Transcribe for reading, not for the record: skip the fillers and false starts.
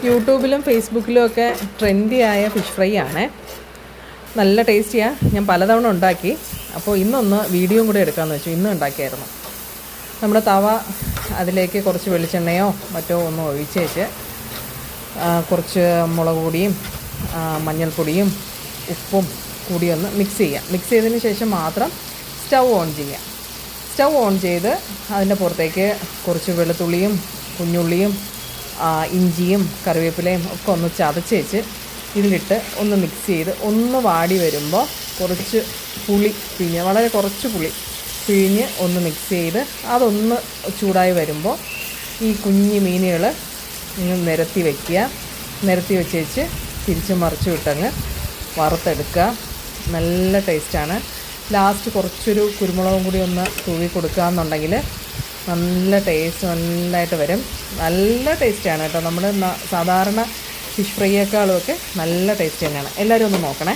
യൂട്യൂബിലും ഫേസ്ബുക്കിലും ഒക്കെ ട്രെൻഡിയായ ഫിഷ് ഫ്രൈ ആണ്. നല്ല ടേസ്റ്റിയാണ്. ഞാൻ പലതവണ ഉണ്ടാക്കി. അപ്പോൾ ഇന്നൊന്ന് വീഡിയോയും കൂടെ എടുക്കാമെന്ന് വെച്ചു. ഇന്ന് ഉണ്ടാക്കിയായിരുന്നു. നമ്മുടെ തവ, അതിലേക്ക് കുറച്ച് വെളിച്ചെണ്ണയോ മറ്റോ ഒന്ന് ഒഴിച്ചേച്ച് കുറച്ച് മുളക് പൊടിയും മഞ്ഞൾപ്പൊടിയും ഉപ്പും കൂടി ഒന്ന് മിക്സ് ചെയ്യാം. മിക്സ് ചെയ്തതിന് ശേഷം മാത്രം സ്റ്റൗ ഓൺ ചെയ്യാം. സ്റ്റൗ ഓൺ ചെയ്ത് അതിൻ്റെ പുറത്തേക്ക് കുറച്ച് വെളുത്തുള്ളിയും കുഞ്ഞുള്ളിയും ഇഞ്ചിയും കറിവേപ്പിലയും ഒക്കെ ഒന്ന് ചതച്ചേച്ച് ഇതിലിട്ട് ഒന്ന് മിക്സ് ചെയ്ത് ഒന്ന് വാടി വരുമ്പോൾ കുറച്ച് പുളി പിഴിഞ്ഞ്, വളരെ കുറച്ച് പുളി പിഴിഞ്ഞ് ഒന്ന് മിക്സ് ചെയ്ത് അതൊന്ന് ചൂടായി വരുമ്പോൾ ഈ കുഞ്ഞു മീനുകൾ നിരത്തി വയ്ക്കുക. നിരത്തി വെച്ചേച്ച് തിരിച്ച് മറിച്ച് വിട്ടങ്ങ് വറുത്തെടുക്കുക. നല്ല ടേസ്റ്റാണ്. ലാസ്റ്റ് കുറച്ചൊരു കുരുമുളകും കൂടി ഒന്ന് തൂവി കൊടുക്കുക എന്നുണ്ടെങ്കിൽ നല്ല ടേസ്റ്റ് നല്ലതായിട്ട് വരും. നല്ല ടേസ്റ്റാണ് കേട്ടോ. നമ്മുടെ സാധാരണ ഫിഷ് ഫ്രൈയേക്കാളും ഒക്കെ നല്ല ടേസ്റ്റ് തന്നെയാണ്. എല്ലാവരും ഒന്ന് നോക്കണേ.